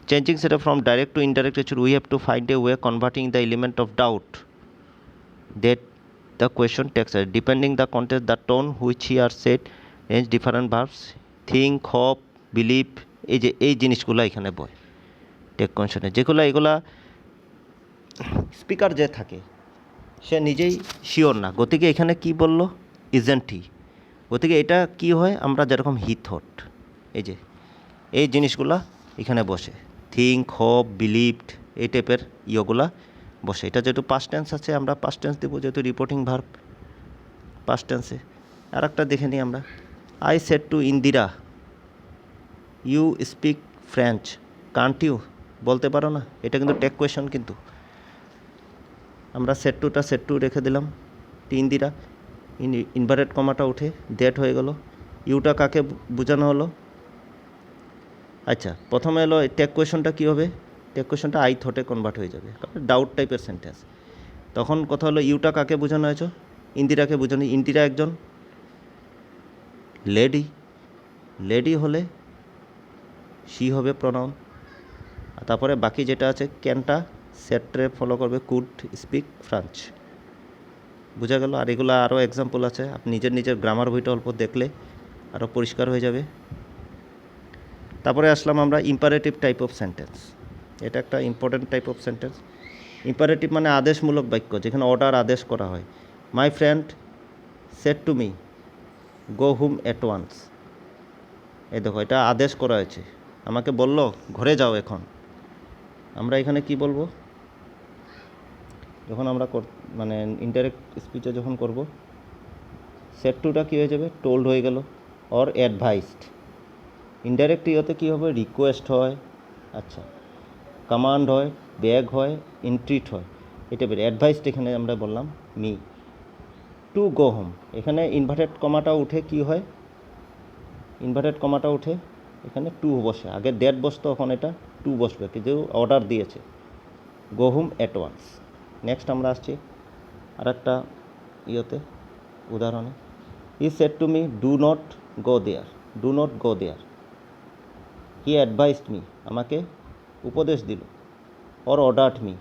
Speaker 1: চেঞ্জিং সেটা from direct to indirect actually we have to find a way converting the element of doubt that the question takes us. Depending the context, the tone which he or said range different verbs, think, hope, believe, এই জিনিসগুলো এখানে বয় টেক কোয়েশনে, যেগুলো এগুলা স্পিকার যে থাকে সে নিজেই শিওর না, গতিকে এখানে কি বলল? Isn't he. গতিকে এটা কি হয়? আমরা যেরকম হি থট, এই জিনিসগুলা এখানে বসে, থিঙ্ক, হোপ, বিলিভড, এই টাইপের ইয়েগুলা বসে। এটা যেহেতু পাস্ট টেন্স আছে, আমরা পাস্ট টেন্স দেবো, যেহেতু রিপোর্টিং ভার্ব পাস্ট টেন্সে। আর একটা দেখে নিই আমরা, I said to Indira you speak French, can't you? বলতে পারো না, এটা কিন্তু টেক কোয়েশন। কিন্তু আমরা সেড টু রেখে দিলাম, ইন্দিরা, ইনভার্টেড কমাটা উঠে দ্যাট হয়ে গেল। ইউটা কাকে বোঝানো হলো? আচ্ছা, প্রথমে এলো টেক কোয়েশনটা কী হবে? টেক কোয়েশনটা আই থটে কনভার্ট হয়ে যাবে, ডাউট টাইপের সেন্টেন্স। তখন কথা হলো ইউটা কাকে বোঝানো হয়েছে? ইন্দিরাকে বোঝানো। ইন্দিরা একজন লেডি হলে শি হবে প্রনাউন। আর তারপরে বাকি যেটা আছে, ক্যানটা সেটরে ফলো করবে, কুড স্পিক ফ্রেঞ্চ, বোঝা গেল? আর এগুলো আরও এক্সাম্পল আছে, আপনি নিজের গ্রামার বইটা অল্প দেখলে আরও পরিষ্কার হয়ে যাবে। তারপরে আসলাম আমরা ইম্পারেটিভ টাইপ অফ সেন্টেন্স। এটা একটা important type of sentence. Imperative মানে আদেশমূলক বাক্য, যেখানে অর্ডার, আদেশ করা হয়। My friend said to me go home at once, এই দেখো, এটা আদেশ করা হয়েছে, আমাকে বলল ঘরে যাও এখন। আমরা এখানে কি বলবো? যখন আমরা মানে ইনডাইরেক্ট স্পিচে যখন করব, সেড টুটা কী হয়ে যাবে? টোল্ড হয়ে গেল, অর অ্যাডভাইসড। ইনডাইরেক্ট ইয়েতে কী হবে, রিকোয়েস্ট হয়, আচ্ছা, কমান্ড হয়, ব্যাগ হয়, ইন্ট্রিট হয়, এটা বের অ্যাডভাইসড এখানে আমরা বললাম মি টু গো হোম। এখানে ইনভার্টেড কমাটা উঠে কি হয়, ইনভার্টেড কমাটা উঠে এখানে টু বসে, আগে দ্যাট বসতো, এখন এটা টু বসবে, কিন্তু অর্ডার দিয়েছে go home at once. Next আমরা আসছি আর একটা ইয়েতে উদাহরণে, he said to me do not go there, do not go there. He advised me, আমাকে উপদেশ দিল, অর অর্ডার্ড মি,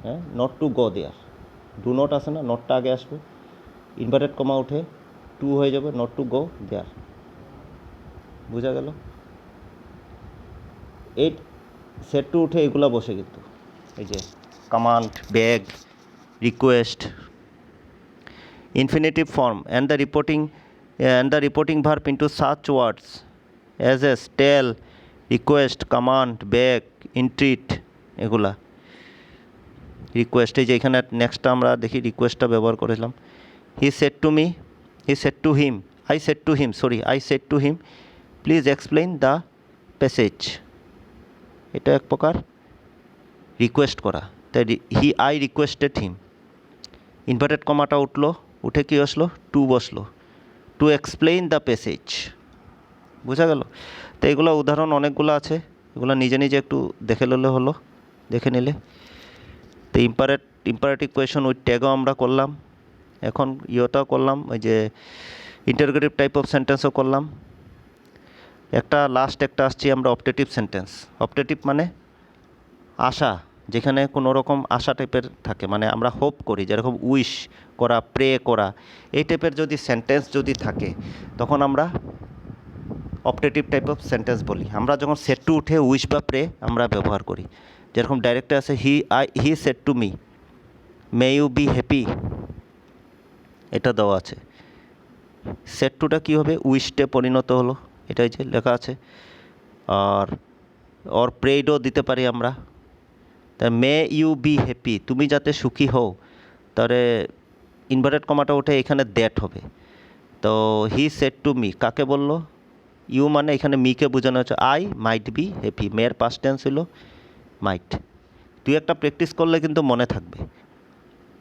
Speaker 1: হ্যাঁ, not to go there. Do not আসে না, নটটা আগে আসবে, ইনভার্টেড কমা উঠে টু হয়ে যাবে, নট টু গো দেয়ার। বোঝা গেল? এই সেট টু উঠে এগুলা বসে, কিন্তু এই যে command, bag, request, infinitive form and the reporting verb into such words as tell, request, command, beg, entreat, এগুলা রিকোয়েস্ট। এই যে এখানে নেক্সটটা আমরা দেখি রিকোয়েস্টটা ব্যবহার করেছিলাম, হি said to him, I said to him please explain the passage. এটা এক প্রকার রিকোয়েস্ট করা, তাই আই রিকোয়েস্টেড হিম। ইনভার্টেড কমাটা উঠলো, উঠে কি আসলো, টু বসলো, টু এক্সপ্লেইন দ্য প্যাসেজ। বোঝা গেল? তো এগুলো উদাহরণ অনেকগুলো আছে, এগুলো নিজে নিজে একটু দেখে নিলে। তো ইম্পারেটিভ কোয়েশন উইথ ট্যাগও আমরা করলাম, এখন ইয়েটাও করলাম, ওই যে ইন্টারোগেটিভ টাইপ অফ সেন্টেন্সও করলাম। লাস্ট একটা আসছি আমরা অপটেটিভ সেন্টেন্স। অপটেটিভ মানে আশা, যেখানে কোনো রকম আশা টাইপের থাকে, মানে আমরা হোপ করি, যেরকম উইশ করা, প্রে করা, এই টাইপের যদি সেন্টেন্স যদি থাকে, তখন আমরা অপটেটিভ টাইপ অফ সেন্টেন্স বলি। আমরা যখন সেড টু উঠে উইশ বা প্রে আমরা ব্যবহার করি, যেরকম ডাইরেক্টে আছে he said to me may you be happy, এটা দেওয়া আছে। সেড টুটা কী হবে, উইশটে পরিণত হলো, এটাই যে লেখা আছে। আর প্রেডও দিতে পারি আমরা, তা মে ইউ বি হ্যাপি, তুমি যাতে সুখী হও, তাহলে ইনভার্টেড কমাটা উঠে এখানে দ্যাট হবে। তো হি সেড টু মি কাকে বললো, ইউ মানে এখানে মিকে বোঝানো হচ্ছে, আই মাইট বি হ্যাপি, মেয়ের পাস্ট টেন্স হলো মাইট। তুই একটা প্র্যাকটিস করলে কিন্তু মনে থাকবে,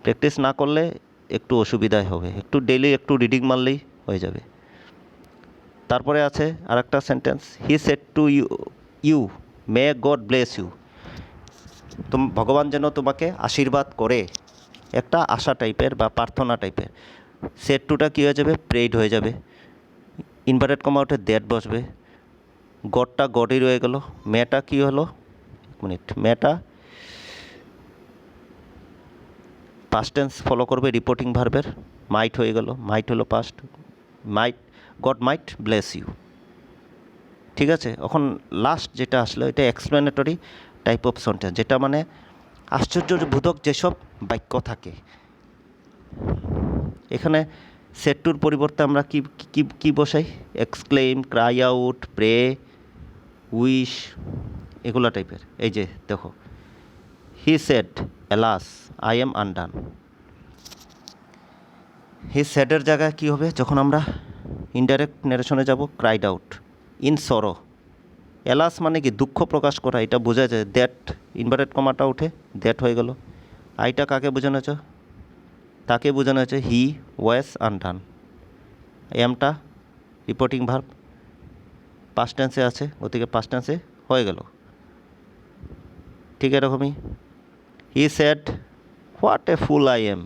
Speaker 1: প্র্যাকটিস না করলে একটু অসুবিধায় হবে, একটু ডেইলি একটু রিডিং মারলেই হয়ে যাবে। তারপরে আছে আর একটা sentence, he said to you may God bless you, ভগবান যেন তোমাকে আশীর্বাদ করে, একটা আশা টাইপের বা প্রার্থনা টাইপের। সেড টুটা কী হয়ে যাবে, প্রেড হয়ে যাবে, ইনভার্টেড কমা উঠে দ্যাট বসবে, গডটা গডই রয়ে গেল, মেটা কী হলো, মেটা পাস্ট টেন্স ফলো করবে রিপোর্টিং ভার্বের, মাইট হয়ে গেল, মাইট হলো past, God might bless you. ঠিক আছে, এখন লাস্ট যেটা আসলো এটা এক্সপ্লেনেটরি টাইপ অফ সেন্টেন্স, যেটা মানে আশ্চর্যবোধক যেসব বাক্য থাকে। এখানে সেড টুর পরিবর্তে আমরা কি বসাই, exclaim, cry out, pray, wish, এগুলো টাইপের। এই যে দেখো, he said alas I am undone. He সেডের জায়গায় কী হবে, যখন আমরা ইনডাইরেক্ট ন্যারেশনে যাব, cried out in sorrow. Alas মানে কি, দুঃখ প্রকাশ করা, এটা বোঝা যায়, দ্যাট ইনভার্টেড কমাটা উঠে দ্যাট হয়ে গেল। আইটা কাকে বোঝানো হচ্ছে, তাকে বোঝানো হচ্ছে, হি ওয়াজ আনডান। এমটা রিপোর্টিং ভার্ব পাস্ট টেন্সে আছে, ওদিকে পাস্ট টেন্সে হয়ে গেল। ঠিক এরকমই he said what a full I am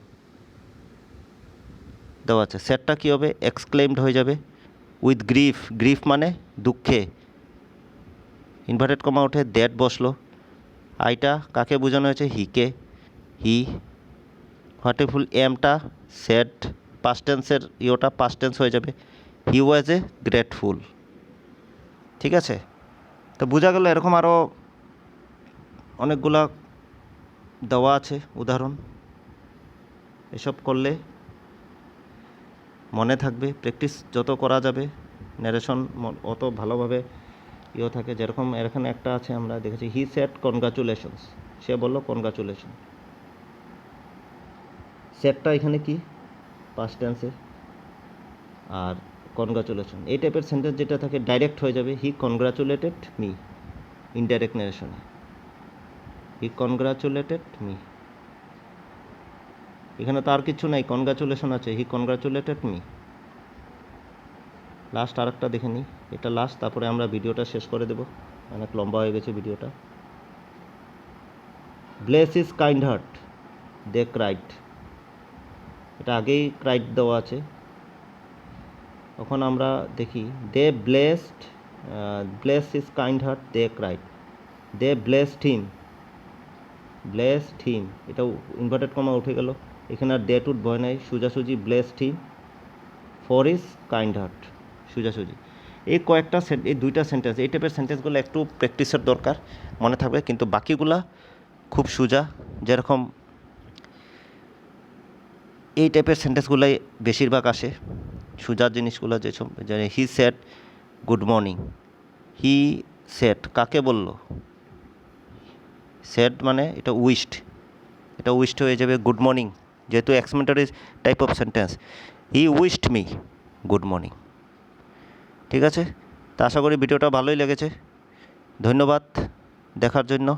Speaker 1: দেওয়া আছে, সেটটা কী হবে, এক্সক্লেমড হয়ে যাবে, উইথ গ্রিফ মানে দুঃখে, ইনভার্টেড কমা উঠে দ্যাট বসলো। আইটা কাকে বোঝানো হয়েছে, হিকে, হি। হোয়াট এ ফুল, এমটা সেড পাস্ট টেন্সের ইয়েটা পাস্ট টেন্স হয়ে যাবে, হি ওয়াজ এ গ্রেটফুল। ঠিক আছে, তো বোঝা গেল। এরকম আরও অনেকগুলা দেওয়া আছে উদাহরণ, এসব করলে মনে থাকবে, প্র্যাকটিস যত করা যাবে ন্যারেশন অত ভালোভাবে থাকে। যেরকম এখানে একটা আছে, আমরা দেখেছি, হি সেড কনগ্রাচুলেশনস, সে বলল কনগ্রাচুলেশন। সেটটা এখানে কি, পাস্ট টেন্সে, আর কনগ্রাচুলেশন। এই টাইপের সেন্টেন্স যেটা থাকে ডাইরেক্ট হয়ে যাবে হি কনগ্রাচুলেটেড মি, ইনডাইরেক্ট নারেশনে হি কনগ্রাচুলেটেড মি। এখানে তো আর কিছু নাই, কনগ্রাচুলেশন আছে, হি কনগ্রাচুলেটেড মি। লাস্ট আরেকটা দেখে নিই, এটা লাস্ট, তারপরে আমরা ভিডিওটা শেষ করে দেব, অনেক লম্বা হয়ে গেছে ভিডিওটা। Bless his kind heart they cried, এটা আগেই ক্রাইড দেওয়া আছে। তখন আমরা দেখি they blessed, bless his kind heart they cried, they blessed him, blessed him, এটাও ইনভার্টেড কমা উঠে গেল, এখানে আর দে টুট ভয় নাই, সোজাসুজি blessed him for is kind heart, সোজাসুজি। এই কয়েকটা এই দুইটা সেন্টেন্স, এই টাইপের সেন্টেন্সগুলো একটু প্র্যাকটিসের দরকার, মনে থাকবে, কিন্তু বাকিগুলা খুব সোজা। যেরকম এই টাইপের সেন্টেন্সগুলাই বেশিরভাগ আসে, সোজা জিনিসগুলো যেসব, যে he said good morning, he shed কাকে বলল, সেড মানে এটা উইশড, এটা উইশড হয়ে যাবে গুড মর্নিং, যেহেতু exclamatory type of sentence. He wished me good morning. ঠিক আছে, তা আশা করি ভিডিওটা ভালোই লেগেছে। ধন্যবাদ দেখার জন্য।